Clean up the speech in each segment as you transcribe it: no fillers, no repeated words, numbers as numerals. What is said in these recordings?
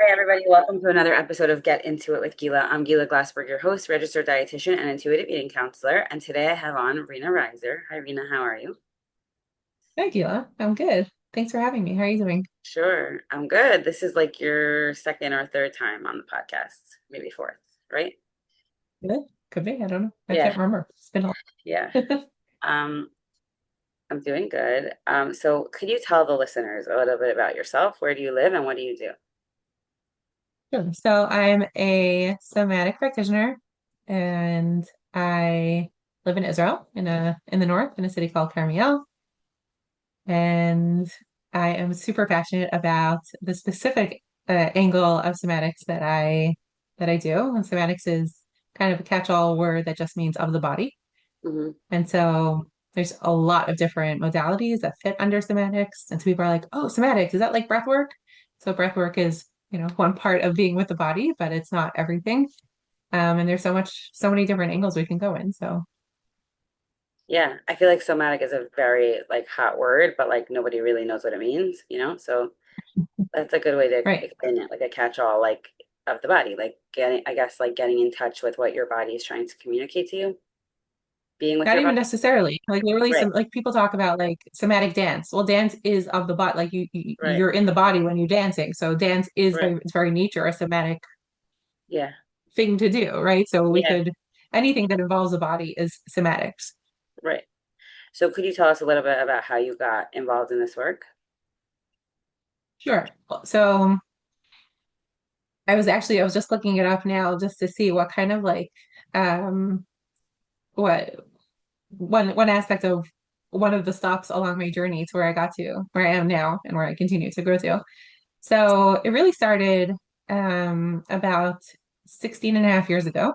Hey everybody, welcome to another episode of Get Into It with Gila. I'm Gila Glassberg, your host, registered dietitian, and intuitive eating counselor. And today I have on Rena Reiser. Hi Rena, how are you? Hi, Gila. I'm good. Thanks for having me. How are you doing? Sure, I'm good. This is like your second or third time on the podcast, maybe fourth, right? Good. Could be. I don't know. I Yeah, can't remember. It's been a yeah. Um, I'm doing good. So could you tell the listeners a little bit about yourself? Where do you live and what do you do? Sure. So I'm a somatic practitioner and I live in Israel in the north in a city called Carmiel. And I am super passionate about the specific angle of somatics that I do. And somatics is kind of a catch-all word that just means of the body. Hmm. And so there's a lot of different modalities that fit under somatics. And so people are like, oh, somatics, is that like breath work? So breath work is, one part of being with the body, but it's not everything. And there's so many different angles we can go in. So Yeah, I feel like somatic is a very like hot word, but like nobody really knows what it means, you know? So that's a good way to right. explain it, like a catch-all, like of the body, like getting, I guess, like getting in touch with what your body is trying to communicate to you, being with Not your even body. necessarily. Like literally Right, some like people talk about like somatic dance. Well, dance is of the body. Like right, you're in the body when you're dancing. So dance is right. by its very nature a somatic Yeah, thing to do, right? So we yeah, could anything that involves the body is somatics. right. So could you tell us a little bit about how you got involved in this work? Sure. So I was just looking it up now just to see what kind of like um what one aspect of one of the stops along my journey to where I got to where I am now and where I continue to grow to. So it really started about 16 and a half years ago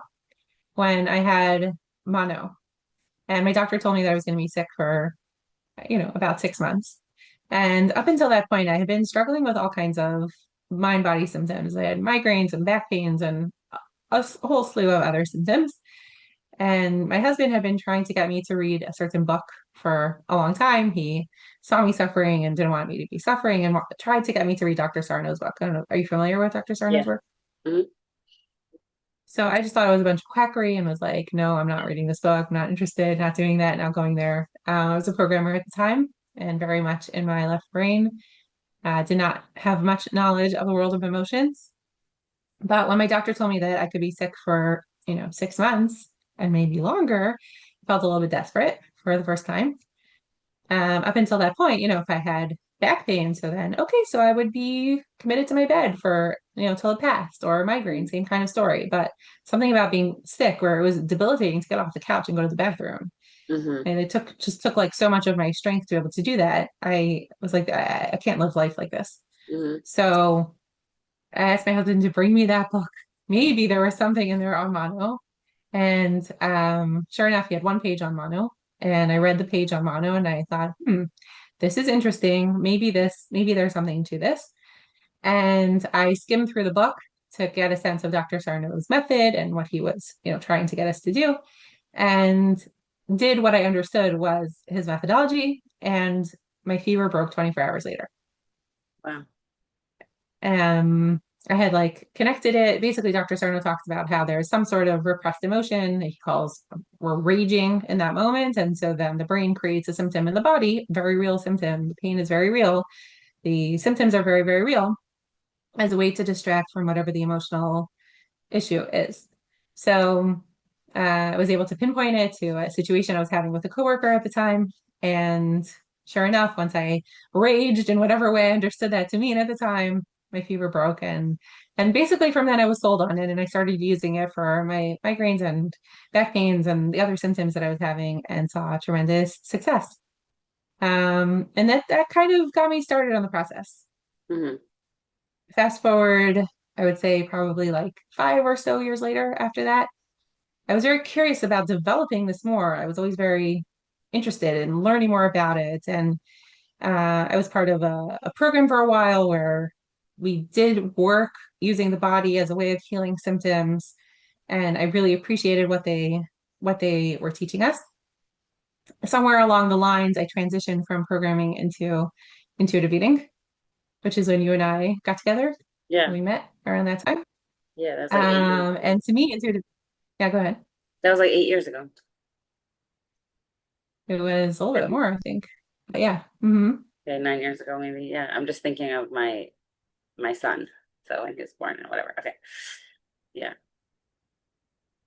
when I had mono. And my doctor told me that I was going to be sick for, about 6 months. And up until that point, I had been struggling with all kinds of mind body symptoms. I had migraines and back pains and whole slew of other symptoms. And my husband had been trying to get me to read a certain book for a long time. He saw me suffering and didn't want me to be suffering and tried to get me to read Dr. Sarno's book. I don't know. Are you familiar with Dr. Sarno's Yeah. work? Hmm. So I just thought it was a bunch of quackery and was like, no, I'm not reading this book. I'm not interested, not doing that, not going there. I was a programmer at the time and very much in my left brain. Did not have much knowledge of the world of emotions. But when my doctor told me that I could be sick for, 6 months and maybe longer, I felt a little bit desperate for the first time. Up until that point, if I had back pain, so then, okay, so I would be committed to my bed for, till it passed, or migraine, same kind of story. But something about being sick where it was debilitating to get off the couch and go to the bathroom. Hmm. And it took like so much of my strength to be able to do that. I was like, I can't live life like this. Hmm. So I asked my husband to bring me that book. Maybe there was something in there on mono. And sure enough, he had one page on mono. And I read the page on mono and I thought, this is interesting. Maybe there's something to this. And I skimmed through the book to get a sense of Dr. Sarno's method and what he was, trying to get us to do. And did what I understood was his methodology. And my fever broke 24 hours later. Wow. Um, I had like connected it. Basically, Dr. Sarno talks about how there's some sort of repressed emotion that he calls we're raging in that moment. And so then the brain creates a symptom in the body, very real symptom. The pain is very real. The symptoms are very, very real as a way to distract from whatever the emotional issue is. So I was able to pinpoint it to a situation I was having with a coworker at the time. And sure enough, once I raged in whatever way I understood that to mean at the time, my fever broke. And basically from then I was sold on it and I started using it for my migraines and back pains and the other symptoms that I was having and saw tremendous success. And that kind of got me started on the process. Hmm. Fast forward, I would say probably like 5 or so years later after that, I was very curious about developing this more. I was always very interested in learning more about it. And I was part of a program for a while where we did work using the body as a way of healing symptoms. And I really appreciated what they were teaching us. Somewhere along the lines, I transitioned from programming into intuitive eating, which is when you and I got together. Yeah. We met around that time. Yeah, that's like 8 years ago. And to me, intuitive, yeah, go ahead. That was like 8 years ago. It was a little bit Maybe. more, I think. But yeah. Hmm. Okay, 9 years ago, maybe. Yeah. I'm just thinking of my son. So when he was born and whatever. Okay. Yeah.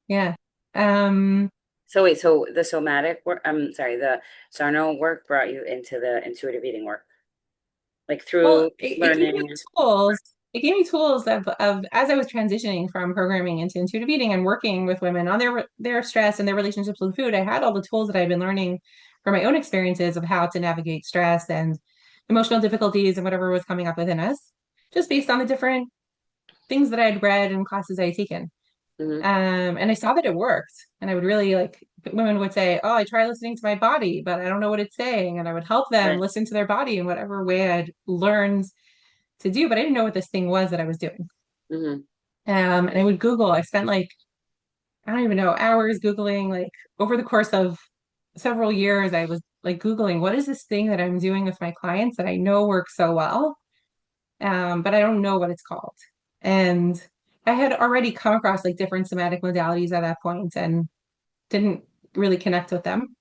Yeah. Um, So wait, so the somatic work, I'm sorry, the Sarno work brought you into the intuitive eating work, like well, through it gave me learning. tools. It gave me tools of as I was transitioning from programming into intuitive eating and working with women on their stress and their relationships with food. I had all the tools that I'd been learning from my own experiences of how to navigate stress and emotional difficulties and whatever was coming up within us, just based on the different things that I'd read and classes I had taken. Hmm. And I saw that it worked. And I would really like, women would say, "Oh, I try listening to my body, but I don't know what it's saying." And I would help them Right. listen to their body in whatever way I'd learned to do, but I didn't know what this thing was that I was doing. Hmm. And I would Google. I spent like, I don't even know, hours Googling, like over the course of several years, I was like Googling, what is this thing that I'm doing with my clients that I know works so well? But I don't know what it's called. And I had already come across like different somatic modalities at that point and didn't really connect with them.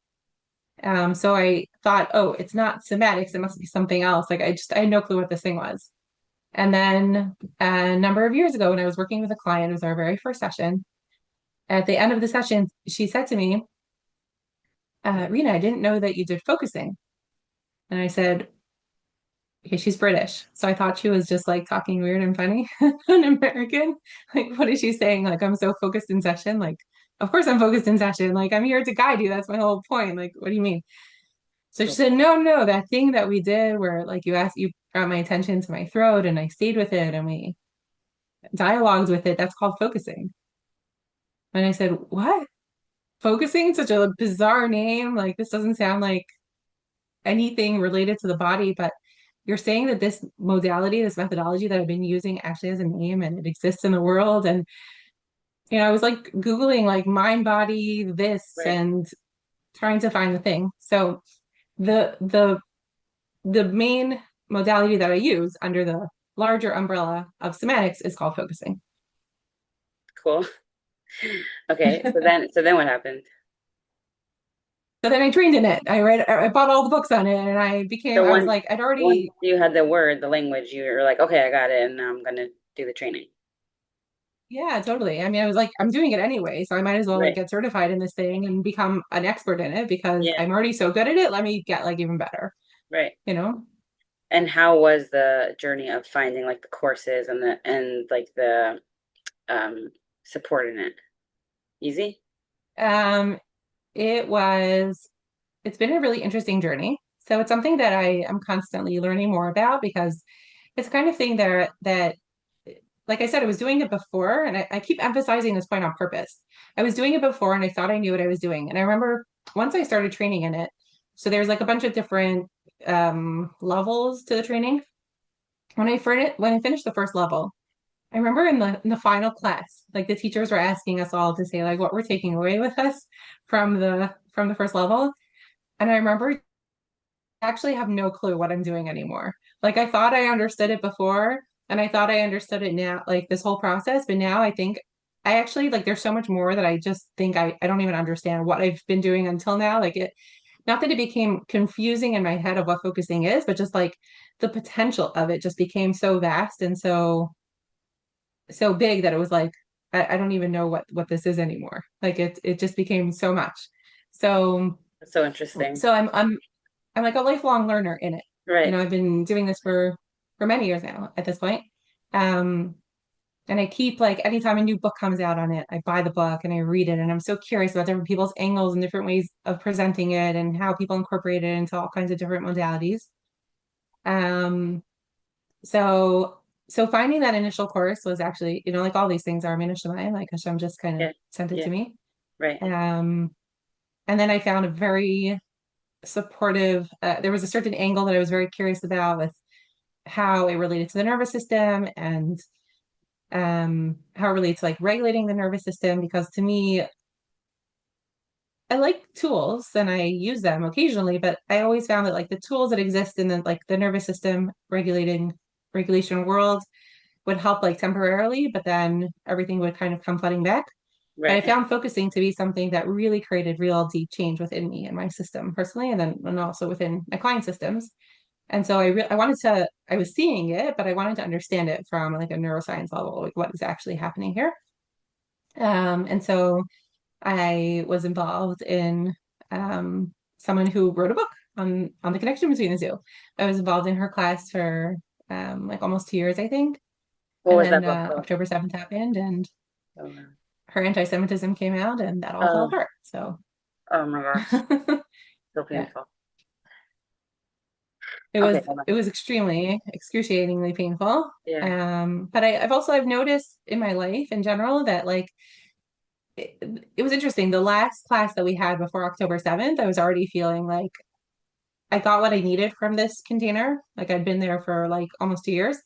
So I thought, oh, it's not somatics, it must be something else. Like I had no clue what this thing was. And then a number of years ago, when I was working with a client, it was our very first session. At the end of the session, she said to me, Rena, I didn't know that you did focusing. And I said, okay, she's British. So I thought she was just like talking weird and funny, an American. Like, what is she saying? Like, I'm so focused in session. Like, of course I'm focused in session. Like, I'm here to guide you. That's my whole point. Like, what do you mean? So she So, said, no, no, that thing that we did where like you brought my attention to my throat and I stayed with it and we dialogued with it, that's called focusing. And I said, what? Focusing? Such a bizarre name. Like, this doesn't sound like anything related to the body, but you're saying that this modality, this methodology that I've been using actually has a name and it exists in the world. And, I was like Googling like mind body this right. and trying to find the thing. So the the the main modality that I use under the larger umbrella of somatics is called focusing. Cool. Okay. So then what happened? So then I trained in it. I bought all the books on it and So I was once like, I'd once already, you had the word, the language, you were like, okay, I got it, and now I'm gonna do the training. yeah, totally. I mean, I was like, I'm doing it anyway, so I might as well like Right. get certified in this thing and become an expert in it because Yeah. I'm already so good at it. Let me get like even better, Right. you know? And how was the journey of finding like the courses and like the um support in it? Easy? Um, it was, it's been a really interesting journey. So it's something that I am constantly learning more about because it's the kind of thing that like I said, I was doing it before, and I keep emphasizing this point on purpose. I was doing it before, and I thought I knew what I was doing. And I remember once I started training in it, so there's like a bunch of different levels to the training. When I finished the first level, I remember in the final class, like the teachers were asking us all to say like what we're taking away with us from the first level. And I remember I actually have no clue what I'm doing anymore. Like I thought I understood it before and I thought I understood it now, like this whole process, but now I think I actually like there's so much more that I just think I don't even understand what I've been doing until now. Like it not that it became confusing in my head of what focusing is, but just like the potential of it just became so vast and so big that it was like I don't even know what this is anymore. Like it just became so much. So That's so interesting. so I'm like a lifelong learner in it. Right. I've been doing this for many years now at this point. Um, and I keep like anytime a new book comes out on it, I buy the book and I read it, and I'm so curious about different people's angles and different ways of presenting it and how people incorporate it into all kinds of different modalities. Um, so so finding that initial course was actually, like all these things are Minneshamayim, like Hashem just kind of Yeah. sent it Yeah. to me. Right. Um, and then I found a very supportive, there was a certain angle that I was very curious about with how it related to the nervous system and how it relates to like regulating the nervous system. Because to me, I like tools and I use them occasionally, but I always found that like the tools that exist in the like the nervous system regulation world would help like temporarily, but then everything would kind of come flooding back. But I Right. found focusing to be something that really created real deep change within me and my system personally, and also within my client systems. And so I wanted to, I was seeing it, but I wanted to understand it from like a neuroscience level, like what is actually happening here. And so I was involved in someone who wrote a book on the connection between the two. I was involved in her class for like almost 2 years, I think. What And was then that book called? October 7th happened and Oh, wow. her anti-Semitism came out and that all fell Oh, apart. So oh my gosh. So yeah, painful. it Okay, was hold on. it was extremely excruciatingly painful. Yeah. But I've noticed in my life in general that like it was interesting. The last class that we had before October 7th, I was already feeling like I got what I needed from this container. Like I'd been there for like almost 2 years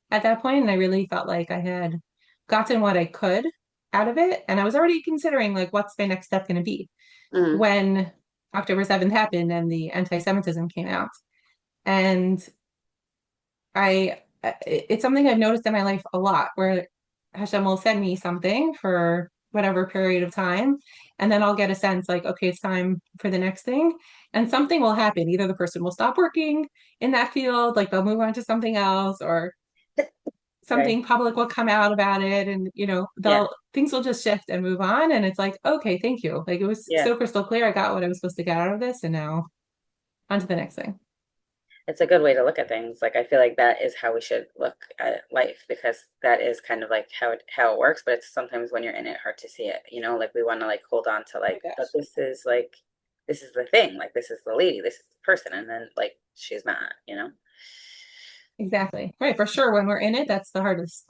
at that point, and I really felt like I had gotten what I could out of it. And I was already considering like what's my next step going to be Hmm. when October 7th happened and the anti-Semitism came out. And it's something I've noticed in my life a lot where Hashem will send me something for whatever period of time, and then I'll get a sense like, okay, it's time for the next thing. And something will happen. Either the person will stop working in that field, like they'll move on to something else, or Right. something public will come out about it, and Yeah. they'll things will just shift and move on. And it's like, okay, thank you. Like it was Yeah. so crystal clear. I got what I was supposed to get out of this, and now on to the next thing. It's a good way to look at things. Like I feel like that is how we should look at life because that is kind of like how it works, but it's sometimes when you're in it hard to see it, like we want to like hold on to Oh my like, but gosh. this is the thing, like this is the lady, this is the person, and then like she's not. Exactly. Right. For sure. When we're in it, that's the hardest.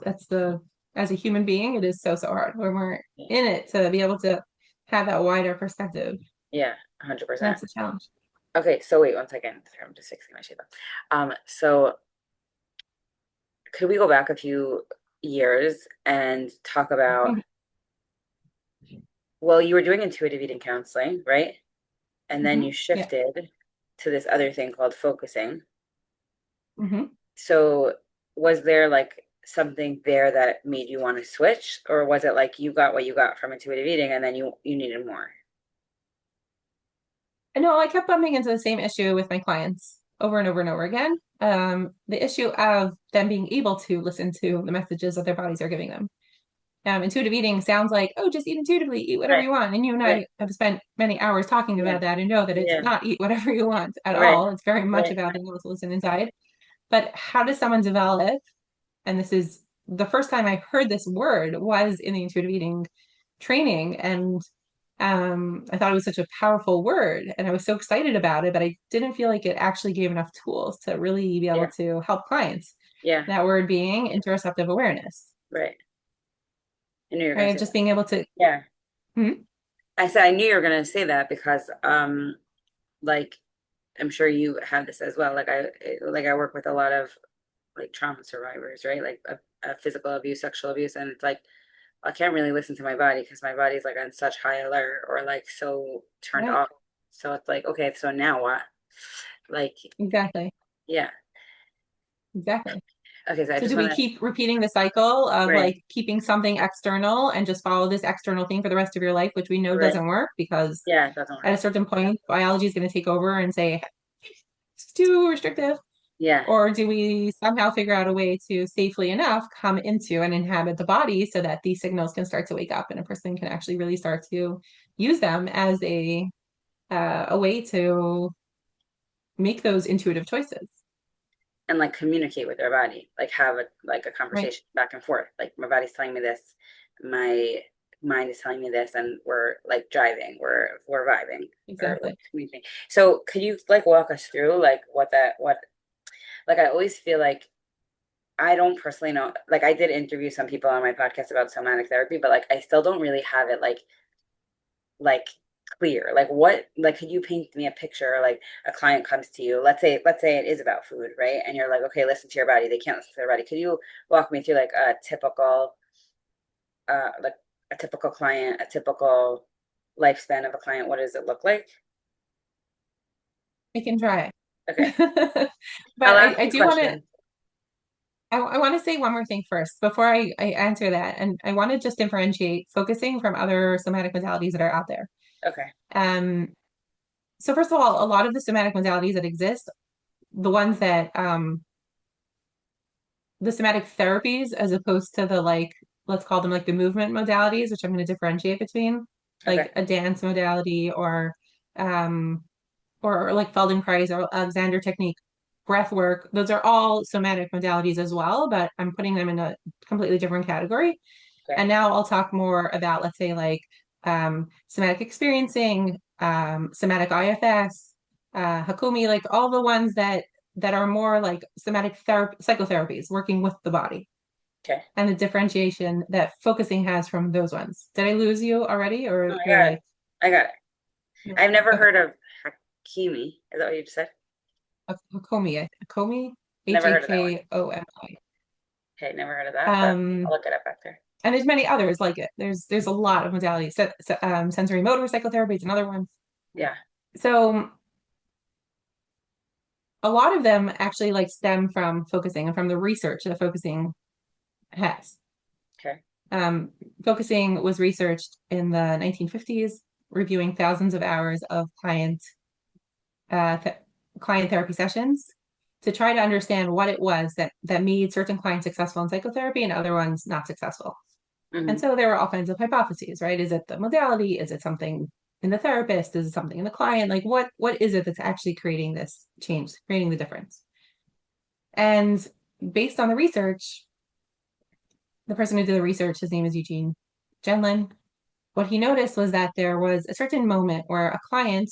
As a human being, it is so, so hard when we're Yeah. in it to be able to have that wider perspective. Yeah, 100%. That's a challenge. Okay, so wait one second. Sorry, I'm just fixing my shape up. So could we go back a few years and talk about, well, you were doing intuitive eating counseling, right? And then Hmm. you Yeah. shifted to this other thing called focusing. Hmm. So was there like something there that made you want to switch, or was it like you got what you got from intuitive eating and then you needed more? I know I kept bumping into the same issue with my clients over and over and over again. The issue of them being able to listen to the messages that their bodies are giving them. Intuitive eating sounds like, oh, just eat intuitively, eat whatever Right, you want. And you and right, I have spent many hours talking yeah, about that and know that it's yeah, not eat whatever you want at right, all. It's very much right, about being able to listen inside. But how does someone develop? And this is the first time I heard this word was in the intuitive eating training. And I thought it was such a powerful word and I was so excited about it, but I didn't feel like it actually gave enough tools to really be able yeah, to help clients. yeah, That word being interoceptive awareness, right. I knew you were gonna right? say Just that. being able to, Yeah. hmm? I said I knew you were gonna say that because like I'm sure you have this as well. Like I work with a lot of like trauma survivors, right? Like physical abuse, sexual abuse, and it's like I can't really listen to my body because my body's like on such high alert or like so turned Right, off. So it's like, okay, so now what? Like, exactly, yeah. exactly. Okay, so I So just do want we to, keep repeating the cycle of right, like keeping something external and just follow this external thing for the rest of your life, which we know right. doesn't work because Yeah, it doesn't work. at a certain point, biology is going to take over and say, it's too restrictive? Yeah, Or do we somehow figure out a way to safely enough come into and inhabit the body so that these signals can start to wake up and a person can actually really start to use them as a way to make those intuitive choices, and like communicate with their body, like have a right? conversation back and forth. Like my body's telling me this, my mind is telling me this, and we're like driving, we're vibing or like Exactly. communicating. So could you like walk us through like what like I always feel like I don't personally know. Like I did interview some people on my podcast about somatic therapy, but like I still don't really have it like clear. Like what like could you paint me a picture like a client comes to you, let's say it is about food, right? And you're like, okay, listen to your body. They can't listen to their body. Could you walk me through like a typical client, a typical lifespan of a client? What does it look like? I can try. Okay. But I'll I, ask I you do want to, questions. I want to say one more thing first before I answer that. And I want to just differentiate focusing from other somatic modalities that are out there. Okay. Um, so first of all, a lot of the somatic modalities that exist, the ones that the somatic therapies as opposed to the like, let's call them like the movement modalities, which I'm going to differentiate between, Okay. like a dance modality um or like Feldenkrais or Alexander technique, breath work. Those are all somatic modalities as well, but I'm putting them in a completely different category. Okay. And now I'll talk more about, let's say, like somatic experiencing, somatic IFS, Hakomi, like all the ones that are more like somatic therapy, psychotherapies, working with the body, Okay. and the differentiation that focusing has from those ones. Did I lose you already, Oh, or I you're got it. like, I got it. I've never okay, heard of Hakimi. Is that what you just said? Hakomi, Hakomi, Never heard of that one. Hakomi. Okay, never heard of that, but I'll Um, look it up after. and there's many others like it. There's a lot of modalities. Sensory motor psychotherapy is another one. Yeah. So a lot of them actually like stem from focusing and from the research that focusing has. Okay. Um, Focusing was researched in the 1950s, reviewing thousands of hours of th client therapy sessions to try to understand what it was that made certain clients successful in psychotherapy and other ones not successful. And Hmm. so there were all kinds of hypotheses, right? Is it the modality? Is it something in the therapist? Is it something in the client? Like what is it that's actually creating this change, creating the difference? And based on the research, the person who did the research, his name is Eugene Genlin, what he noticed was that there was a certain moment where a client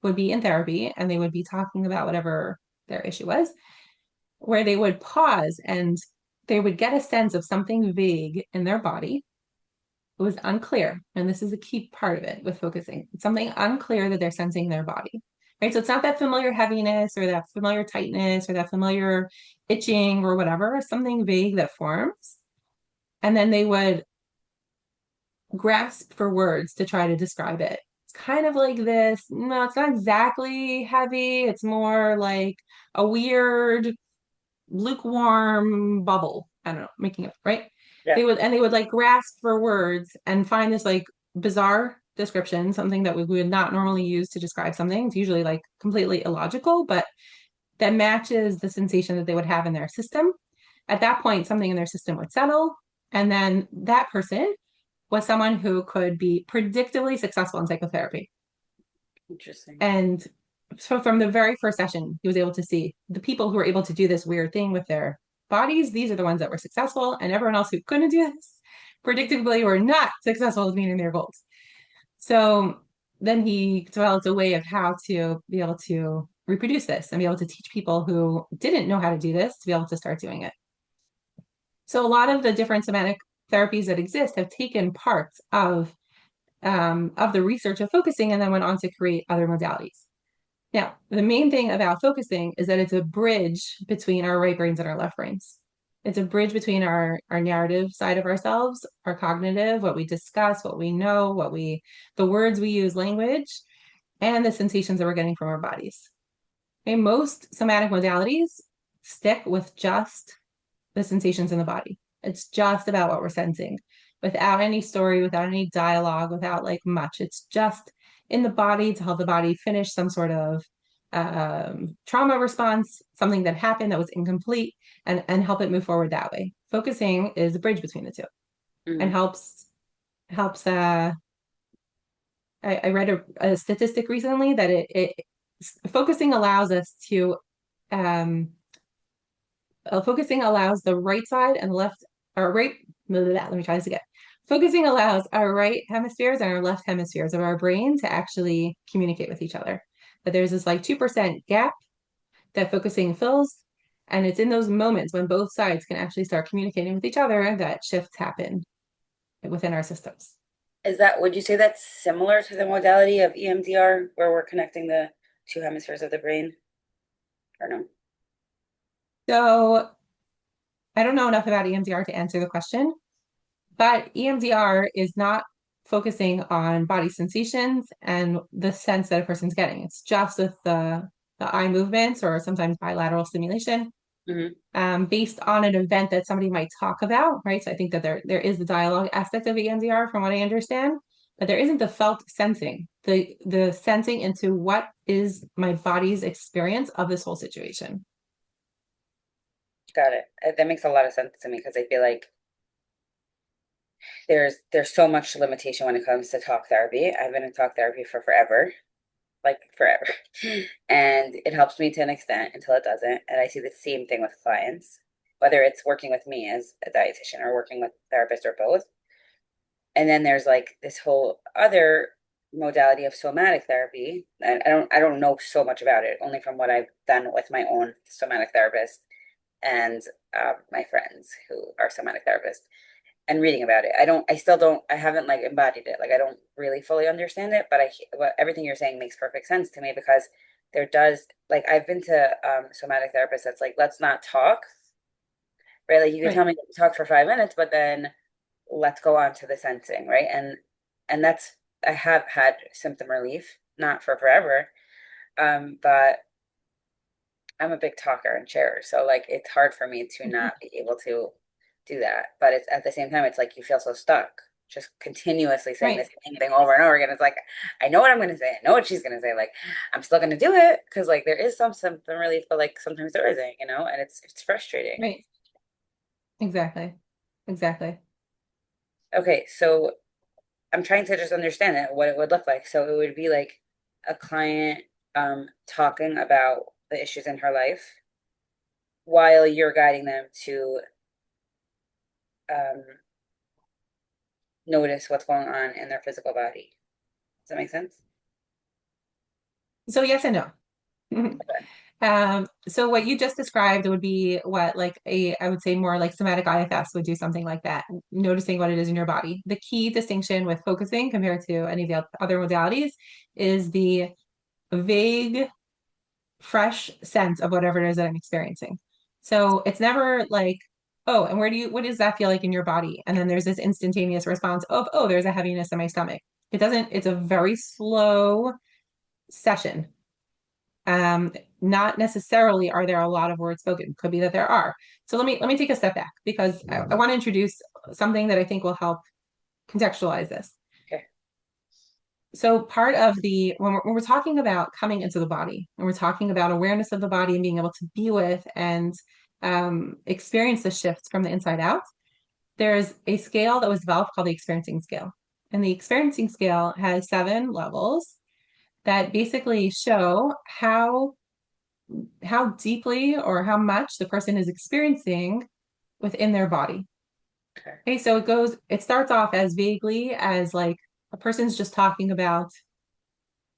would be in therapy and they would be talking about whatever their issue was, where they would pause and they would get a sense of something vague in their body. It was unclear. And this is a key part of it with focusing. It's something unclear that they're sensing in their body. Right. So it's not that familiar heaviness or that familiar tightness or that familiar itching or whatever, something vague that forms. And then they would grasp for words to try to describe it. It's kind of like this. No, it's not exactly heavy. It's more like a weird, lukewarm bubble. I don't know, making it right. Yeah. They would like grasp for words and find this like bizarre description, something that we would not normally use to describe something. It's usually like completely illogical, but that matches the sensation that they would have in their system. At that point, something in their system would settle. And then that person was someone who could be predictably successful in psychotherapy. Interesting. And so from the very first session, he was able to see the people who were able to do this weird thing with their bodies. These are the ones that were successful, and everyone else who couldn't do this predictably were not successful at meeting their goals. So then he developed a way of how to be able to reproduce this and be able to teach people who didn't know how to do this to be able to start doing it. So a lot of the different somatic therapies that exist have taken parts of the research of focusing and then went on to create other modalities. Now, the main thing about focusing is that it's a bridge between our right brains and our left brains. It's a bridge between our narrative side of ourselves, our cognitive, what we discuss, what we know, the words we use, language, and the sensations that we're getting from our bodies. Okay, most somatic modalities stick with just the sensations in the body. It's just about what we're sensing without any story, without any dialogue, without like much. It's just in the body to help the body finish some sort of trauma response, something that happened that was incomplete, and help it move forward that way. Focusing is a bridge between the two and Hmm. helps. I read a statistic recently that it focusing allows us to um, focusing allows the right side and left, or right, let me try this again. Focusing allows our right hemispheres and our left hemispheres of our brain to actually communicate with each other. But there's this like 2% gap that focusing fills. And it's in those moments when both sides can actually start communicating with each other that shifts happen within our systems. Would you say that's similar to the modality of EMDR where we're connecting the two hemispheres of the brain or no? So I don't know enough about EMDR to answer the question, but EMDR is not focusing on body sensations and the sense that a person's getting. It's just with the eye movements or sometimes bilateral stimulation. Hmm. based on an event that somebody might talk about, right? So I think that there is the dialogue aspect of EMDR from what I understand, but there isn't the felt sensing, the sensing into what is my body's experience of this whole situation. Got it. That makes a lot of sense to me because I feel like there's so much limitation when it comes to talk therapy. I've been in talk therapy for forever, like forever. And it helps me to an extent until it doesn't. And I see the same thing with clients, whether it's working with me as a dietitian or working with a therapist or both. And then there's like this whole other modality of somatic therapy. And I don't know so much about it, only from what I've done with my own somatic therapist and my friends who are somatic therapists and reading about it. I still don't, I haven't like embodied it. Like I don't really fully understand it, but everything you're saying makes perfect sense to me because there does, like I've been to somatic therapists that's like, let's not talk, right? Like you could Right, tell me to talk for 5 minutes, but then let's go on to the sensing, right? And that's, I have had symptom relief, not for forever, but I'm a big talker and sharer, so like it's hard for me to not be able to do that. But it's at the same time, it's like you feel so stuck, just continuously saying the right, same thing over and over again. It's like I know what I'm gonna say, I know what she's gonna say. Like I'm still gonna do it because like there is some symptom relief, but like sometimes there isn't, and it's frustrating. right. Exactly. Exactly. Okay, so I'm trying to just understand it, what it would look like. So it would be like a client talking about the issues in her life while you're guiding them to um notice what's going on in their physical body. Does that make sense? So yes and no. Okay. So what you just described would be what like I would say more like somatic IFS would do something like that, noticing what it is in your body. The key distinction with focusing compared to any of the other modalities is the vague, fresh sense of whatever it is that I'm experiencing. So it's never like, oh, and what does that feel like in your body? And then there's this instantaneous response of, oh, there's a heaviness in my stomach. It doesn't, it's a very slow session. Um, Not necessarily are there a lot of words spoken. Could be that there are. So let me take a step back because I want to introduce something that I think will help contextualize this. Okay. So part of the when we're talking about coming into the body, and we're talking about awareness of the body and being able to be with and experience the shifts from the inside out, there's a scale that was developed called the experiencing scale. And the experiencing scale has 7 levels that basically show how deeply or how much the person is experiencing within their body. Okay. Okay, so it starts off as vaguely as like a person's just talking about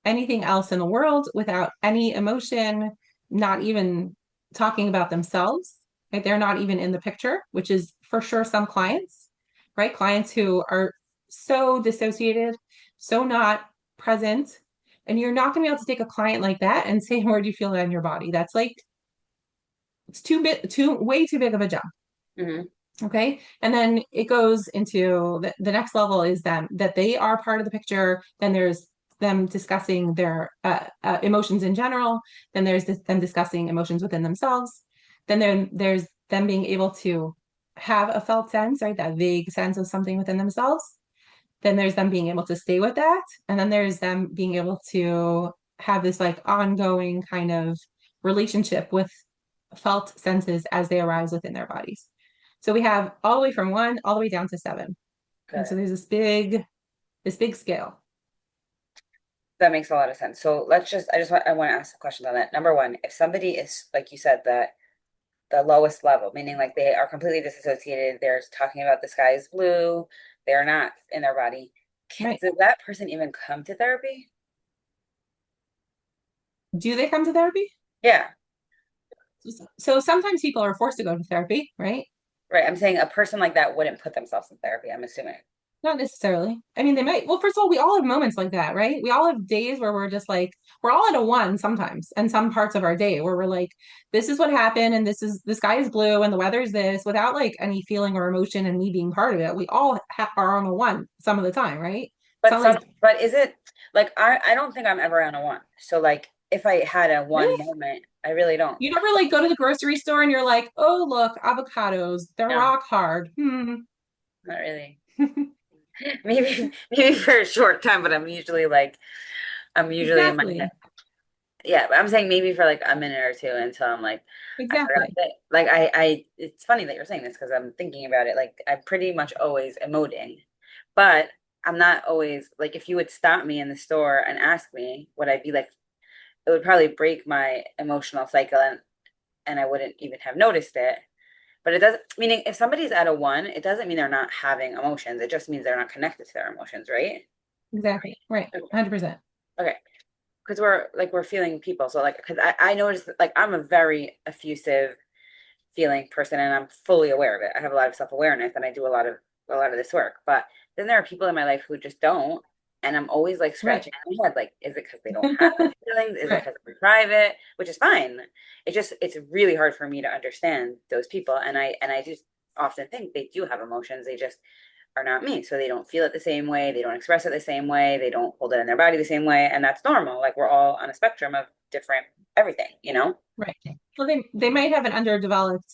anything else in the world without any emotion, not even talking about themselves, right? They're not even in the picture, which is for sure some clients, right? Clients who are so dissociated, so not present. And you're not going to be able to take a client like that and say, where do you feel that in your body? That's like it's way too big of a jump. Hmm. Okay. And then it goes into the next level is them that they are part of the picture. Then there's them discussing their emotions in general. Then there's them discussing emotions within themselves. Then there's them being able to have a felt sense, right? That vague sense of something within themselves. Then there's them being able to stay with that. And then there's them being able to have this like ongoing kind of relationship with felt senses as they arise within their bodies. So we have all the way from 1 all the way down to 7. And so Good. there's this big scale. That makes a lot of sense. So I want to ask some questions on that. Number one, if somebody is, like you said, the lowest level, meaning like they are completely disassociated, they're talking about the sky is blue, they're not in their body. Right. Does that person even come to therapy? Do they come to therapy? Yeah, So sometimes people are forced to go to therapy, right? right. I'm saying a person like that wouldn't put themselves in therapy, I'm assuming. Not necessarily. I mean, they might. Well, first of all, we all have moments like that, right? We all have days where we're just like, we're all at a one sometimes, and some parts of our day where we're like, this is what happened, and the sky is blue, and the weather is this, without like any feeling or emotion and me being part of it. We all are on a one some of the time, right? It's not like, But is it like I don't think I'm ever on a one. So like if I had a one really? moment, I really don't. You never like go to the grocery store and you're like, oh, look, avocados, they're No, rock hard. Hmm. not really. Maybe for a short time, but I'm usually in my head. Exactly. Yeah, but I'm saying maybe for like a minute or two until I'm like, I forgot Exactly. that. Like it's funny that you're saying this because I'm thinking about it. Like I'm pretty much always emoting, but I'm not always like if you would stop me in the store and ask me, would I be like, it would probably break my emotional cycle and I wouldn't even have noticed it. But it doesn't, meaning if somebody's at a one, it doesn't mean they're not having emotions. It just means they're not connected to their emotions, right? Exactly. Right. Okay. 100%. Okay. Because we're feeling people. So like, because I noticed that, like I'm a very effusive feeling person and I'm fully aware of it. I have a lot of self-awareness and I do a lot of this work. But then there are people in my life who just don't. And I'm always like Right. scratching my head, like, is it because they don't have any feelings? Is it Right. because they're private? Which is fine. It's really hard for me to understand those people. And I just often think they do have emotions. They just are not me. So they don't feel it the same way. They don't express it the same way. They don't hold it in their body the same way. And that's normal. Like we're all on a spectrum of different everything, you know? Right. Well, they might have an underdeveloped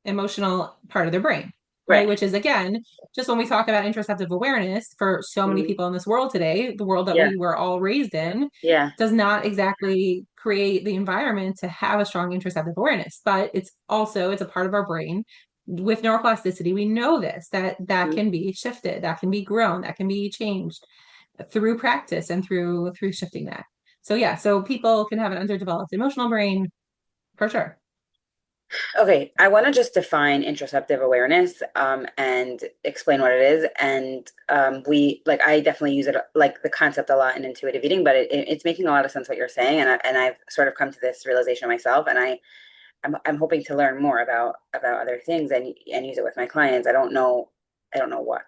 emotional part of their brain, right? Right. Which is again, just when we talk about interoceptive awareness for so many Mhm. people in this world today, the world that Yeah. we were all raised in Yeah. does not exactly create the environment to have a strong interoceptive awareness, but it's a part of our brain with neuroplasticity. We know this that Mhm. can be shifted, that can be grown, that can be changed through practice and through shifting that. So yeah, so people can have an underdeveloped emotional brain for sure. Okay, I want to just define interoceptive awareness and explain what it is. And I definitely use it like the concept a lot in intuitive eating, but it's making a lot of sense what you're saying. And I've sort of come to this realization myself. And I'm hoping to learn more about other things and use it with my clients. I don't know what,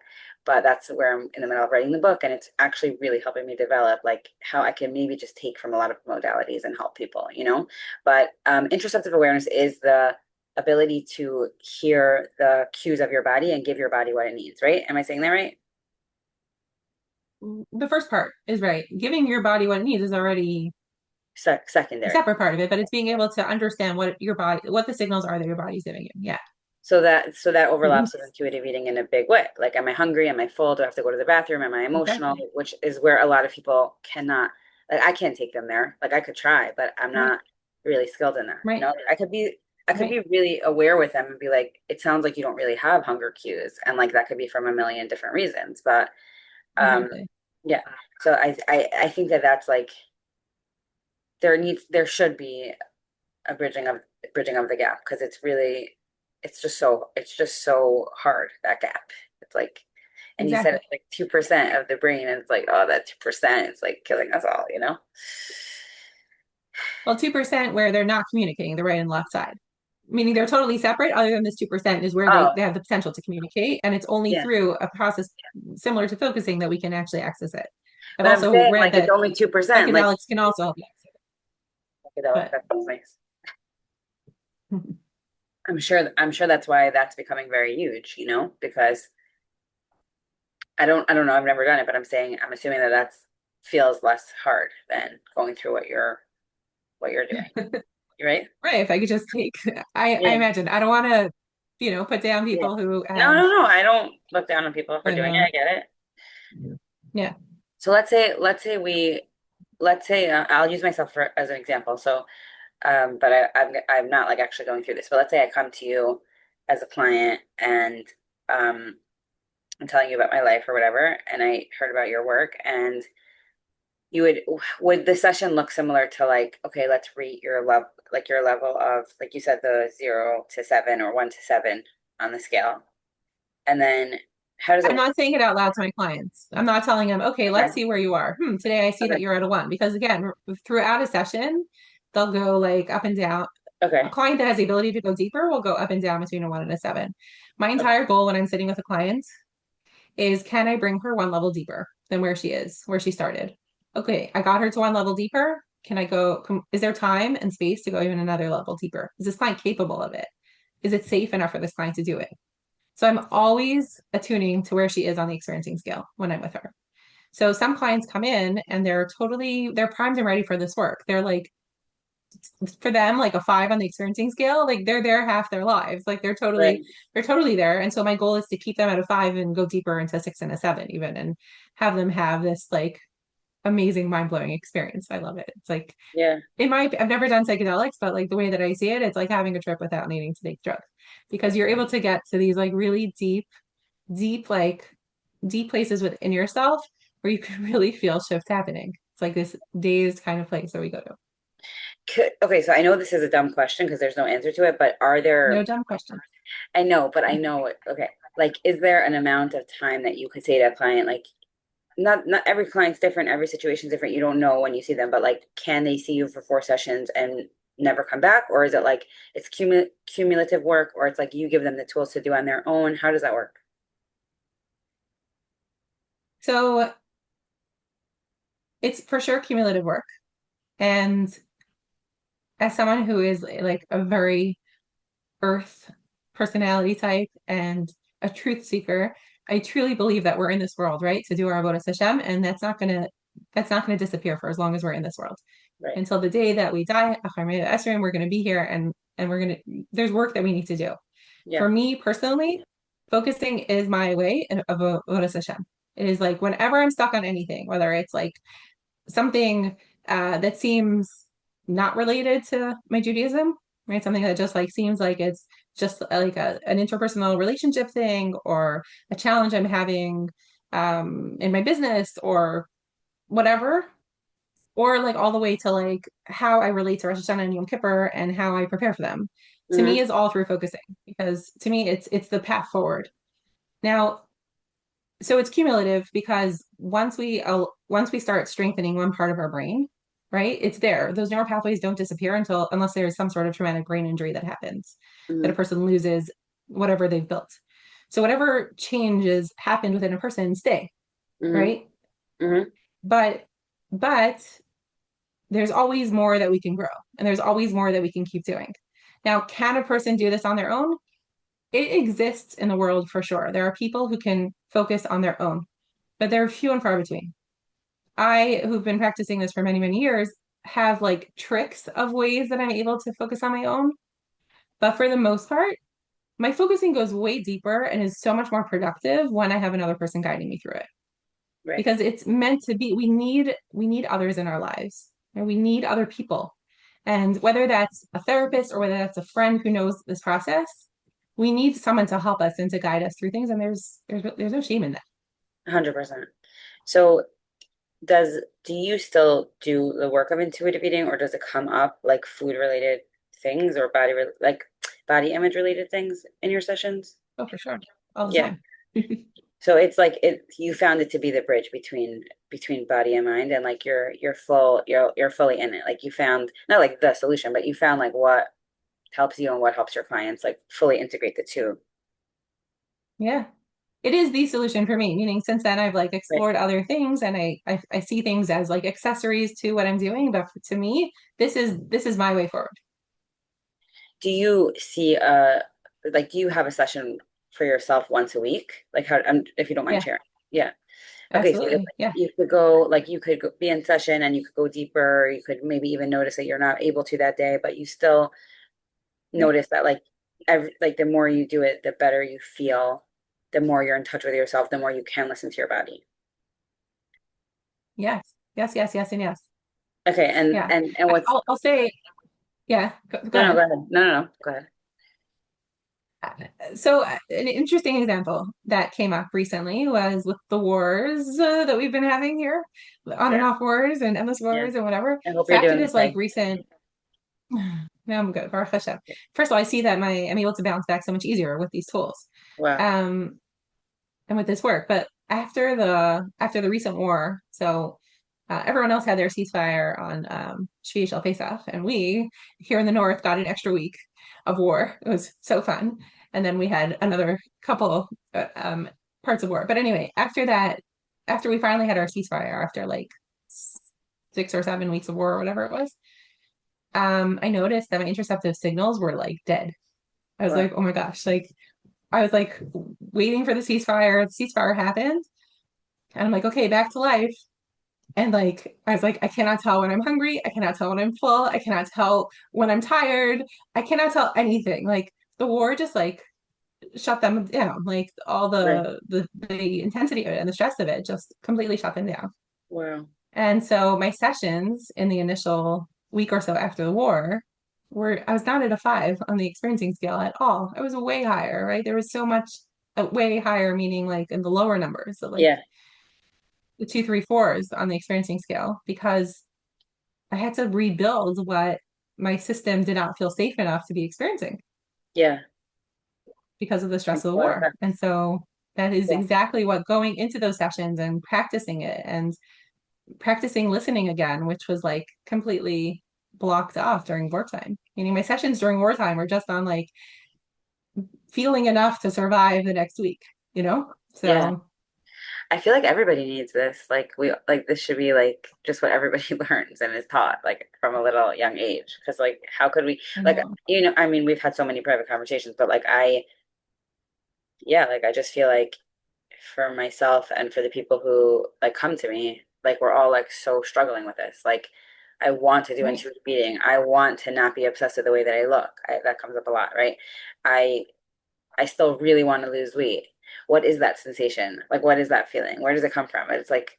but that's where I'm in the middle of writing the book, and it's actually really helping me develop like how I can maybe just take from a lot of modalities and help people, you know. But interoceptive awareness is the ability to hear the cues of your body and give your body what it needs. Right? Am I saying that right? The first part is right. Giving your body what it needs is already a Secondary. separate part of it, but it's being able to understand what the signals are that your body's giving you. Yeah. So that Mhm. overlaps with intuitive eating in a big way. Like, am I hungry? Am I full? Do I have to go to the bathroom? Am I emotional? Exactly. Which is where a lot of people cannot, like, I can't take them there. Like, I could try, but I'm Right. not really skilled in that. You Right. know, I could be Right. really aware with them and be like, it sounds like you don't really have hunger cues. And like, that could be from a million different reasons. But, um, Exactly. yeah. So I think that that's like, there should be a bridging of the gap because it's just so hard, that gap. It's like, and you said Exactly. it's like 2% of the brain, and it's like, oh, that 2%, it's like killing us all, you know? Well, 2% where they're not communicating the right and left side, meaning they're totally separate, other than this 2% is where they Oh, have the potential to communicate. And it's only yeah. through a process similar to focusing that we can actually access it. I've But I'm also saying read like it's that only 2%. Like psychedelics can also help you access psychedelic, it. that sounds nice. But I'm sure that's why that's becoming very huge, you know, because I don't know, I've never done it, but I'm assuming that that's feels less hard than going through what you're doing, right? right, if I could just take, I Yeah. imagine I don't want to, put down Yeah. people who No, have, no, no. I don't look down on people for I doing it. know, I get it. yeah, So let's say I'll use myself as an example. So, but I'm not like actually going through this. But let's say I come to you as a client and um, I'm telling you about my life or whatever, and I heard about your work, and you would the session look similar to like, okay, let's rate your level of, like you said, the 0 to 7 or 1 to 7 on the scale, and then how does it I'm work? not saying it out loud to my clients. I'm not telling them, okay, let's Okay. see where you are. Today I see Okay. that you're at a one. Because again, throughout a session, they'll go like up and down. A Okay. client that has the ability to go deeper will go up and down between a one and a seven. My Okay. entire goal when I'm sitting with a client is, can I bring her one level deeper than where she is, where she started? Okay, I got her to one level deeper. Can I go? Is there time and space to go even another level deeper? Is this client capable of it? Is it safe enough for this client to do it? So I'm always attuning to where she is on the experiencing scale when I'm with her. So some clients come in and they're primed and ready for this work. They're like for them, like a 5 on the experiencing scale, like they're there half their lives. Like Right. they're totally there. And so my goal is to keep them at a 5 and go deeper into a 6 and a 7 even, and have them have this like amazing, mind-blowing experience. I love it. It's like Yeah. I've never done psychedelics, but like the way that I see it, it's like having a trip without needing to take drugs because you're able to get to these like really deep, like deep places within yourself where you can really feel shifts happening. It's like this dazed kind of place that we go to. Okay, so I know this is a dumb question because there's no answer to it, but are No there, dumb questions. I know, but I know it. Okay. Like, is there an amount of time that you could say to a client, like, not every client's different, every situation's different. You don't know when you see them, but like, can they see you for 4 sessions and never come back? Or is it like it's cumulative work, or it's like you give them the tools to do on their own? How does that work? So it's for sure cumulative work. And as someone who is like a very earth personality type and a truth seeker, I truly believe that we're in this world, right, to do our avodas Hashem, and that's not gonna disappear for as long as we're in this world. Right. Until the day that we die, we're gonna be here and we're gonna there's work that we need to do. Yeah. For me personally, focusing is my way of avodas Hashem. It is like whenever I'm stuck on anything, whether it's like something that seems not related to my Judaism, right? Something that just like seems like it's just like an interpersonal relationship thing or a challenge I'm having in my business or whatever, or like all the way to like how I relate to Rosh Hashanah and Yom Kippur and how I prepare for them. To Hmm. me, is all through focusing because to me, it's the path forward. Now, so it's cumulative because once we start strengthening one part of our brain, right? It's there. Those neural pathways don't disappear until unless there's some sort of traumatic brain injury that happens, that a Hmm. person loses whatever they've built. So whatever changes happened within a person stay, Hmm. right? Hmm. But but there's always more that we can grow and there's always more that we can keep doing. Now, can a person do this on their own? It exists in the world for sure. There are people who can focus on their own, but they're few and far between. I, who've been practicing this for many, many years, have like tricks of ways that I'm able to focus on my own. But for the most part, my focusing goes way deeper and is so much more productive when I have another person guiding me through it. Right. Because it's meant to be, we need others in our lives. And we need other people. And whether that's a therapist or whether that's a friend who knows this process, we need someone to help us and to guide us through things. And there's no shame in that. 100%. So do you still do the work of intuitive eating, or does it come up like food related things or like body image related things in your sessions? Oh, for sure. All the Yeah. time. So it's like you found it to be the bridge between body and mind, and like you're fully in it. Like you found not like the solution, but you found like what helps you and what helps your clients like fully integrate the two. Yeah. It is the solution for me, meaning since then I've like Right. explored other things and I see things as like accessories to what I'm doing. But to me, this is my way forward. Do you see like do you have a session for yourself once a week? Like how if you don't mind Yeah, sharing. Yeah. Okay, so absolutely. Yeah. you could go like you could be in session and you could go deeper. You could maybe even notice that you're not able to that day, but you still Yeah. notice that like the more you do it, the better you feel, the more you're in touch with yourself, the more you can listen to your body. Yes. Yes, yes, yes, and yes. Okay, and Yeah. and what's I'll say, yeah, go no, go ahead. ahead. No, go ahead. So, an interesting example that came up recently was with the wars that we've been having here, on and Yeah, off wars and endless yeah. wars and whatever. I hope So you're after doing this like okay. recent, no, I'm good. Baruch Hashem. First of all, I see that I'm able to bounce back so much easier with these tools, Wow. um, and with this work. But after the recent war, so everyone else had their ceasefire on Shvi Shel Pesach, and we here in the north got an extra week of war. It was so fun, and then we had another couple parts of war. But anyway, after that, after we finally had our ceasefire, after like 6 or 7 weeks of war or whatever it was, I noticed that my interoceptive signals were like dead. I was Wow. like, oh my gosh, like I was like waiting for the ceasefire. The ceasefire happened, and I'm like, okay, back to life. And like, I was like, I cannot tell when I'm hungry. I cannot tell when I'm full. I cannot tell when I'm tired. I cannot tell anything. Like the war just like shut them down. Like all Right. the intensity of it and the stress of it just completely shut them down. Wow. And so my sessions in the initial week or so after the war were, I was not at a 5 on the experiencing scale at all. I was way higher, right? There was so much way higher, meaning like in the lower numbers, so like Yeah. the two, three, fours on the experiencing scale, because I had to rebuild what my system did not feel safe enough to be experiencing Yeah. because of the stress Makes of a the lot of war. And sense. so that is Yeah. exactly what going into those sessions and practicing it and practicing listening again, which was like completely blocked off during wartime. Meaning my sessions during wartime were just on like feeling enough to survive the next week, you know? Yeah. So I feel like everybody needs this. Like we like this should be like just what everybody learns and is taught like from a little young age. Because like how could we I like know. I mean we've had so many private conversations, but like I yeah, like I just feel like for myself and for the people who like come to me, like we're all like so struggling with this. Like I want to do Right. intuitive eating. I want to not be obsessed with the way that I look. That comes up a lot, right? I I still really want to lose weight. What is that sensation? Like what is that feeling? Where does it come from? It's like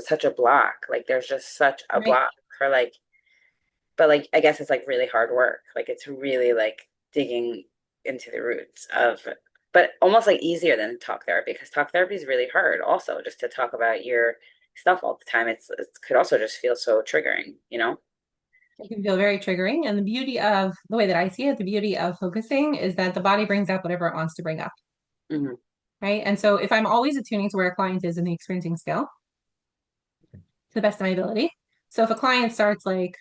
such a block. Like there's just such a Right. block for like but like I guess it's like really hard work. Like it's really like digging into the roots of but almost like easier than talk therapy because talk therapy is really hard also just to talk about your stuff all the time. It could also just feel so triggering, you know? It can feel very triggering. And the beauty of the way that I see it, the beauty of focusing is that the body brings up whatever it wants to bring up. Hmm. Right. And so if I'm always attuning to where a client is in the experiencing scale, to the best of my ability. So if a client starts like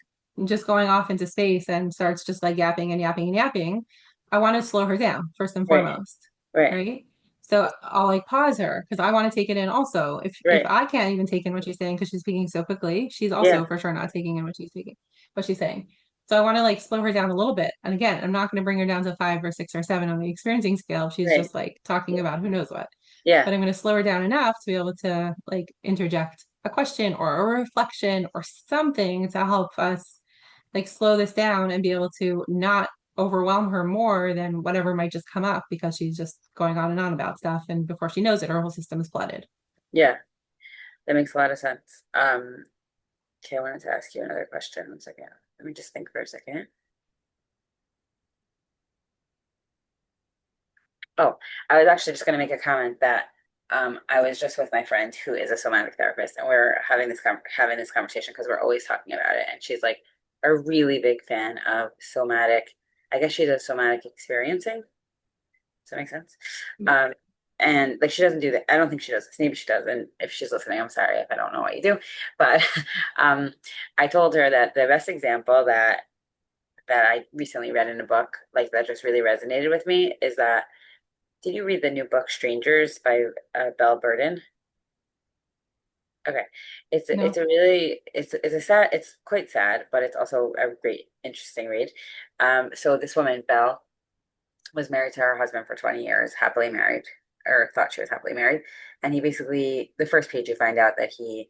just going off into space and starts just like yapping and yapping and yapping, I want to slow her down first and Right, foremost, right, right? So I'll like pause her because I want to take it in also. If right. I can't even take in what she's saying because she's speaking so quickly, she's also Yeah, for sure not taking in what she's speaking, what she's saying. So I want to like slow her down a little bit. And again, I'm not going to bring her down to 5 or 6 or 7 on the experiencing scale. She's right. just like talking about who knows what, Yeah, but I'm going to slow her down enough to be able to like interject a question or a reflection or something to help us like slow this down and be able to not overwhelm her more than whatever might just come up because she's just going on and on about stuff. And before she knows it, her whole system is flooded. yeah. That makes a lot of sense. Okay, I wanted to ask you another question. One second. Let me just think for a second. Oh, I was actually just going to make a comment that I was just with my friend who is a somatic therapist, and we're having having this conversation because we're always talking about it. And she's like a really big fan of somatic. I guess she does somatic experiencing. Does that make sense? Yeah. Um, and like she doesn't do that. I don't think she does this. Maybe she does. And if she's listening, I'm sorry if I don't know what you do. But um, I told her that the best example that I recently read in a book, like that just really resonated with me, is that did you read the new book Strangers by Belle Burden? Okay, it's No. a really it's a sad it's quite sad, but it's also a great interesting read. So this woman Belle was married to her husband for 20 years, happily married, or thought she was happily married, and he basically the first page you find out that he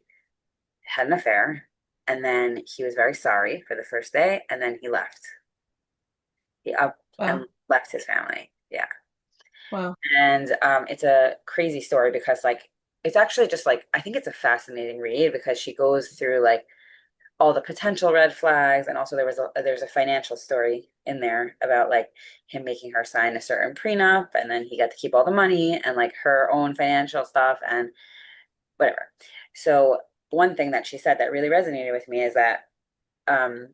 had an affair, and then he was very sorry for the first day, and then he left. He up Wow. and left his family. Yeah. Wow. And it's a crazy story because like it's actually just like I think it's a fascinating read because she goes through like all the potential red flags and also there's a financial story in there about like him making her sign a certain prenup and then he got to keep all the money and like her own financial stuff and whatever. So one thing that she said that really resonated with me is that um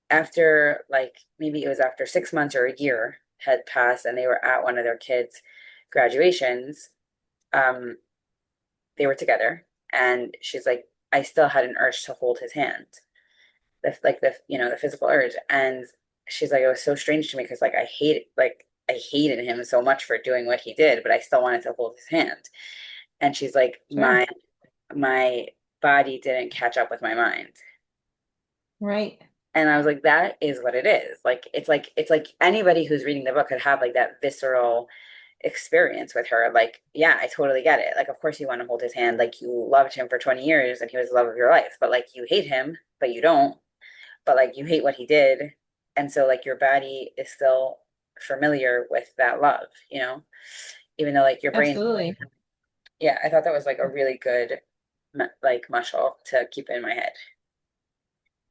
after like maybe it was after 6 months or a year had passed and they were at one of their kids' graduations, um, they were together, and she's like, I still had an urge to hold his hand, the physical urge, and she's like, it was so strange to me because I hated him so much for doing what he did, but I still wanted to hold his hand, and she's like, Sure. my body didn't catch up with my mind. Right. And I was like, that is what it is. Like it's like anybody who's reading the book could have like that visceral experience with her. Like, yeah, I totally get it. Like, of course you want to hold his hand. Like, you loved him for 20 years and he was the love of your life, but like you hate him, but you don't. But like you hate what he did. And so like your body is still familiar with that love, even though like your brain, Absolutely. yeah, I thought that was like a really good like muscle to keep in my head.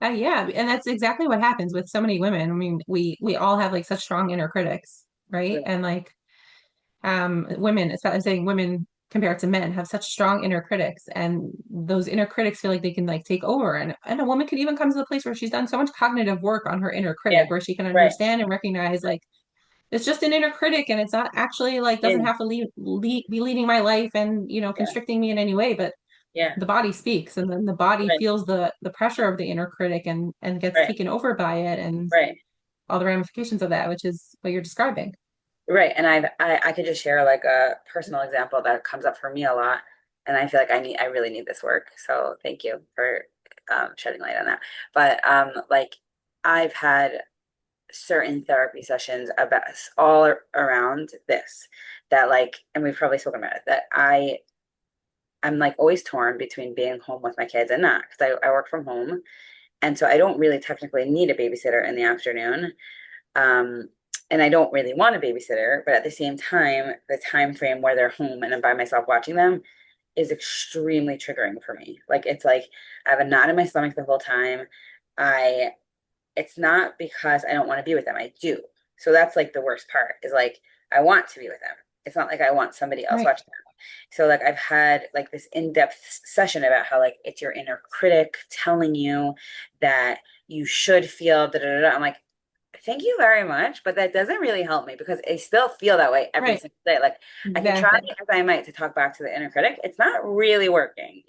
Yeah, and that's exactly what happens with so many women. I mean, we all have like such strong inner critics, right? Right. And like women, I'm saying women compared to men have such strong inner critics, and those inner critics feel like they can like take over. And a woman could even come to the place where she's done so much cognitive work on her inner Yeah. critic, where she can Right. understand and recognize like it's just an inner critic, and it's not actually like doesn't Yeah. have to be leading my life and Yeah. constricting me in any way, but Yeah. the body speaks, and then the body Right. feels the pressure of the inner critic and gets Right. taken over by it and Right. all the ramifications of that, which is what you're describing. Right. And I could just share like a personal example that comes up for me a lot. And I feel like I really need this work. So thank you for shedding light on that. But like I've had certain therapy sessions about all around this that like, and we've probably spoken about it, that I'm like always torn between being home with my kids and not, because I work from home. And so I don't really technically need a babysitter in the afternoon. Um, and I don't really want a babysitter, but at the same time, the time frame where they're home and I'm by myself watching them is extremely triggering for me. Like it's like I have a knot in my stomach the whole time. I It's not because I don't want to be with them. I do. So that's like the worst part is like I want to be with them. It's not like I want somebody else Right, watching them. So like I've had like this in-depth session about how like it's your inner critic telling you that you should feel da da da. I'm like, thank you very much, but that doesn't really help me because I still feel that way every right, single day. Like I can try exactly, as I might to talk back to the inner critic. It's not really working.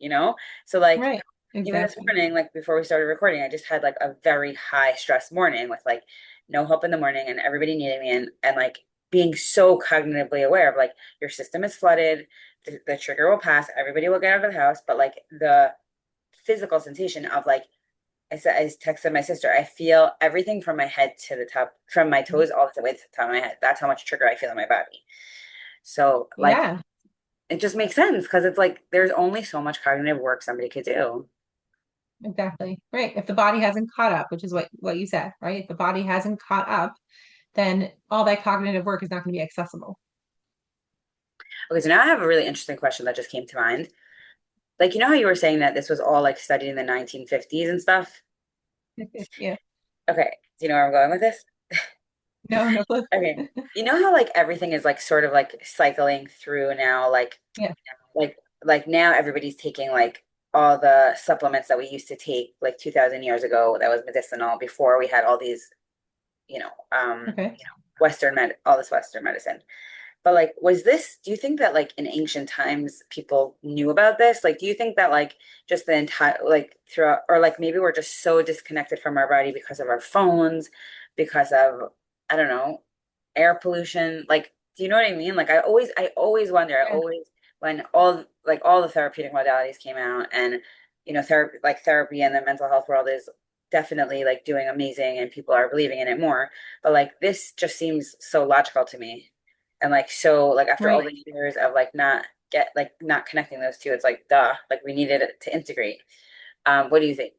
So like right, even this exactly, morning, like before we started recording, I just had like a very high stress morning with like no help in the morning and everybody needing me and like being so cognitively aware of like your system is flooded, the trigger will pass, everybody will get out of the house, but like the physical sensation of like I texted my sister, I feel everything from my head to the top, from my toes all the way to the top of my head. That's how much trigger I feel in my body. So like yeah, it just makes sense because it's like there's only so much cognitive work somebody could do. exactly, right. If the body hasn't caught up, which is what you said, right? If the body hasn't caught up, then all that cognitive work is not going to be accessible. Okay, so now I have a really interesting question that just came to mind. Like, you know how you were saying that this was all like studied in the 1950s and stuff? Yeah, Okay, do you know where I'm going with this? no, no clue. Okay. You know how like everything is like sort of like cycling through now, Yeah, like like now everybody's taking like all the supplements that we used to take like 2000 years ago that was medicinal before we had all these, you know, okay, all this Western medicine. But like, do you think that like in ancient times people knew about this? Like, do you think that like just the entire, like throughout, or like maybe we're just so disconnected from our body because of our phones, because of, I don't know, air pollution? Like, do you know what I mean? Like, I always wonder, yeah, when all the therapeutic modalities came out and, therapy and the mental health world is definitely like doing amazing and people are believing in it more. But like, this just seems so logical to me and like so like after all right. the years of not connecting those two, it's like duh, like we needed it to integrate. What do you think?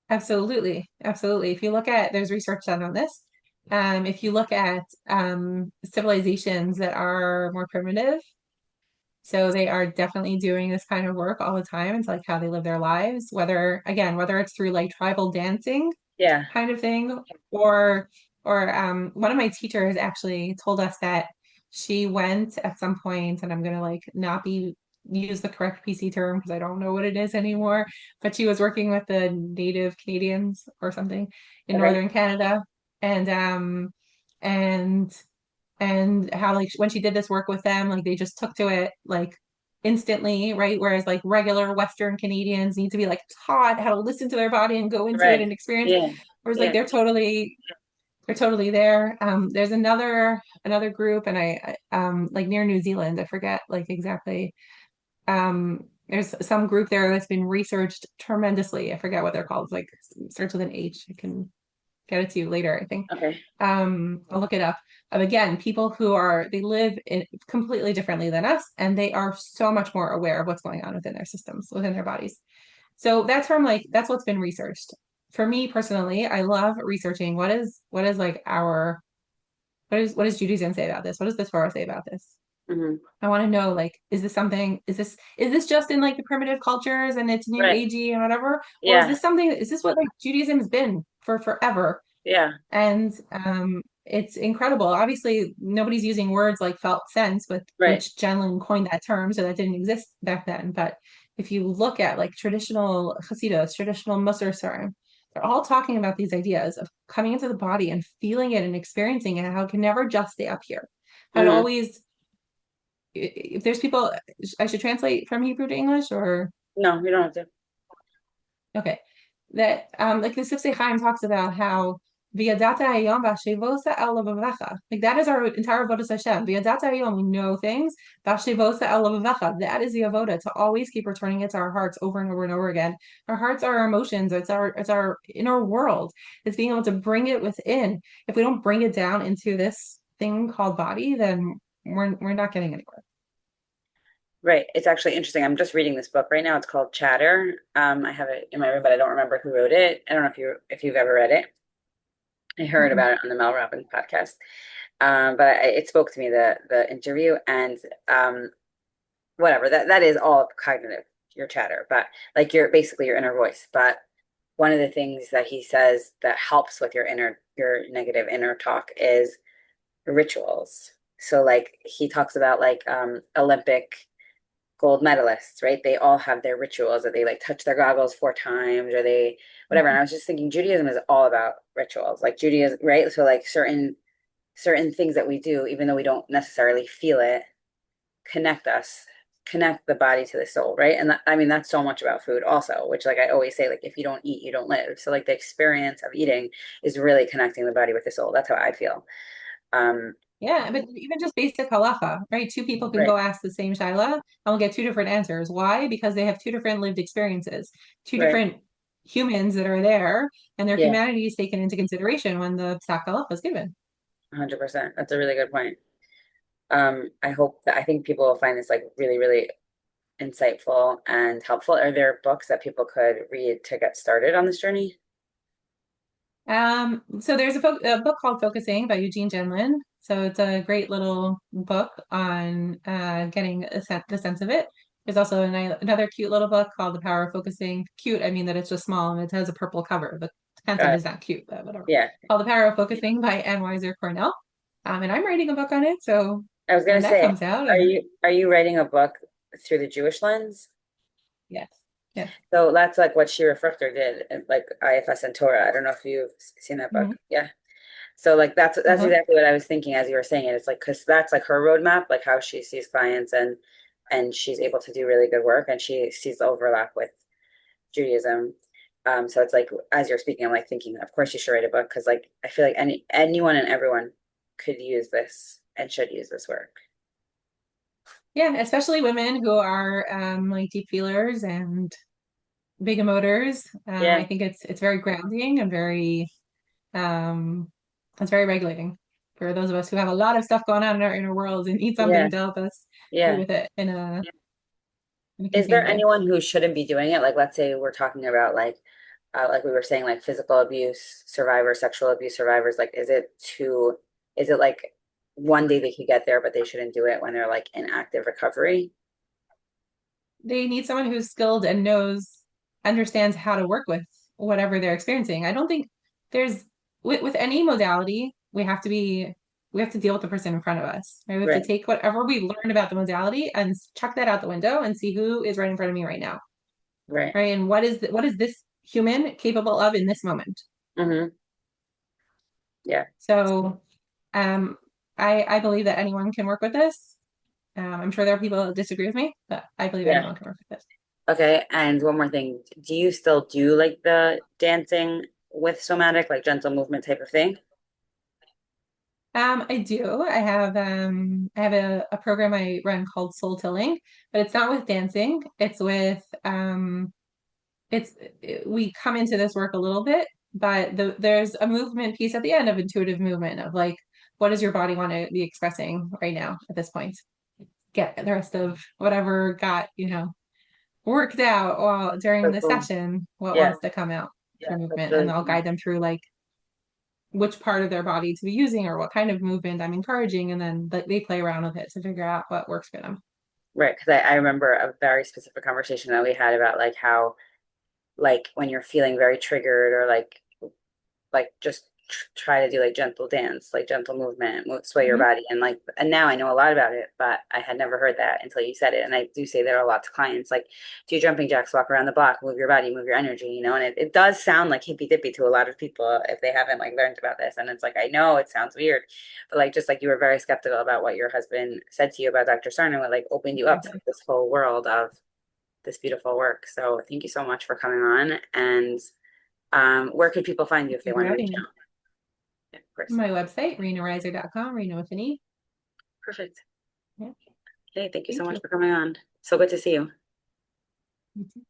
Absolutely. Absolutely. If you look at, there's research done on this. If you look at civilizations that are more primitive, so they are definitely doing this kind of work all the time. It's like how they live their lives, whether it's through like tribal dancing Yeah. kind of thing, or one of my teachers actually told us that she went at some point, and I'm gonna like not be use the correct PC term because I don't know what it is anymore, but she was working with the Native Canadians or something in Okay. northern Canada, and and how like when she did this work with them, like they just took to it like instantly, right? Whereas like regular Western Canadians need to be like taught how to listen to their body and go into it Right. and experience. Yeah. Whereas like Yeah. they're totally there. There's another group, and I like near New Zealand, I forget like exactly. There's some group there that's been researched tremendously. I forget what they're called. It's like starts with an H. I can. get it to you later, I think. Okay. I'll look it up. Of again, people who are they live completely differently than us, and they are so much more aware of what's going on within their systems, within their bodies. So that's from like that's what's been researched. For me personally, I love researching what is like our what does Judaism say about this? What does the Torah say about this? Hmm. I want to know, like, is this something, is this just in like the primitive cultures and it's new Right. agey and whatever? Or Yeah. is this what like Judaism has been for forever? Yeah. And it's incredible. Obviously, nobody's using words like felt sense, with Right. which Jen coined that term, so that didn't exist back then. But if you look at like traditional Hasidus, traditional Musar, they're all talking about these ideas of coming into the body and feeling it and experiencing it, how it can never just stay up here. How it Hmm. always, if there's people, I should translate from Hebrew to English or No, you don't have to. okay. That like the Sifsei Chaim talks about how V'yadata hayom v'ashevosa el levavecha. Like that is our entire avodas Hashem. V'yadata hayom, we know things. V'ashevosa el levavecha. That is the avoda, to always keep returning it to our hearts over and over and over again. Our hearts are our emotions. It's our inner world. It's being able to bring it within. If we don't bring it down into this thing called body, then we're not getting anywhere. Right. It's actually interesting. I'm just reading this book right now. It's called Chatter. I have it in my room, but I don't remember who wrote it. I don't know if you've ever read it. I heard Mm-mm. about it on the Mel Robbins podcast. But it spoke to me, the interview, and whatever, that is all cognitive, your chatter, but like your basically your inner voice. But one of the things that he says that helps with your negative inner talk is rituals. So like he talks about like Olympic gold medalists, right? They all have their rituals that they like touch their goggles 4 times or they whatever. And I was just thinking Judaism is all about rituals, like Judaism, right? So like certain things that we do, even though we don't necessarily feel it, connect us, connect the body to the soul, right? And that, I mean, that's so much about food also, which like I always say, like if you don't eat, you don't live. So like the experience of eating is really connecting the body with the soul. That's how I feel. Um, Yeah, but even just basic halacha, right? Two people can right, go ask the same shaila and will get two different answers. Why? Because they have two different lived experiences, two right. different humans that are there, and their Yeah, humanity is taken into consideration when the psak halacha is given. 100%. That's a really good point. I hope that I think people will find this like really, really insightful and helpful. Are there books that people could read to get started on this journey? So there's a book called Focusing by Eugene Genlin. So it's a great little book on getting the sense of it. There's also another cute little book called The Power of Focusing. Cute, I mean that it's just small and it has a purple cover. The content Uh, is not cute, but whatever. yeah, Called The Power of Focusing by Ann Weiser Cornell. And I'm writing a book on it. So I was gonna when that say, comes out, and are you writing a book through the Jewish lens? yes, yes. So that's like what Shira Fruchter did, like IFS and Torah. I don't know if you've seen that book. Hmm. Yeah. So like that's Uh-huh. exactly what I was thinking as you were saying it. It's like because that's like her roadmap, like how she sees clients and she's able to do really good work and she sees the overlap with Judaism. So it's like as you're speaking, I'm like thinking, of course you should write a book because like I feel like anyone and everyone could use this and should use this work. Yeah, especially women who are like deep feelers and big emoters. I Yeah. think it's very grounding and very um it's very regulating for those of us who have a lot of stuff going on in our inner world and need Yeah. something to help us be Yeah. with it in a Is there contained way. anyone who shouldn't be doing it? Like, let's say we're talking about like we were saying, like physical abuse survivors, sexual abuse survivors. Like, is it like one day they could get there, but they shouldn't do it when they're like in active recovery? They need someone who's skilled and understands how to work with whatever they're experiencing. I don't think there's with any modality, we have to deal with the person in front of us. Right? We have to Right, take whatever we learned about the modality and chuck that out the window and see who is right in front of me right now. right. Right? And what is this human capable of in this moment? Mm-hmm. Yeah, So um I believe that anyone can work with this. I'm sure there are people that disagree with me, but I believe yeah. anyone can work with this. Okay. And one more thing. Do you still do like the dancing with somatic, like gentle movement type of thing? I do. I have a program I run called Soul Tilling, but it's not with dancing. It's with we come into this work a little bit but there's a movement piece at the end of intuitive movement of like, what does your body want to be expressing right now at this point? Get the rest of whatever got, worked out while during So the cool. session, what Yeah, wants to come out for that's movement. And really I'll cool. guide them through like which part of their body to be using or what kind of movement I'm encouraging. And then they play around with it to figure out what works for them. Right, because I remember a very specific conversation that we had about like how like when you're feeling very triggered or like just try to do like gentle dance, like gentle movement, sway your Mhm. body. And like, and now I know a lot about it, but I had never heard that until you said it. And I do say there are lots of clients like, do jumping jacks, walk around the block, move your body, move your energy, and it does sound like hippy dippy to a lot of people if they haven't like learned about this. And it's like, I know it sounds weird, but like, just like you were very skeptical about what your husband said to you about Dr. Sarno, it like opened you up to Exactly. this whole world of this beautiful work. So thank you so much for coming on. And where could people find you Thank if they you for want to reach having me. out? Yeah, of course. My website, renarreiser.com, Rena with an E. Perfect. Yeah, Hey, thank you so thank much you. for coming on. So good to see you. You too.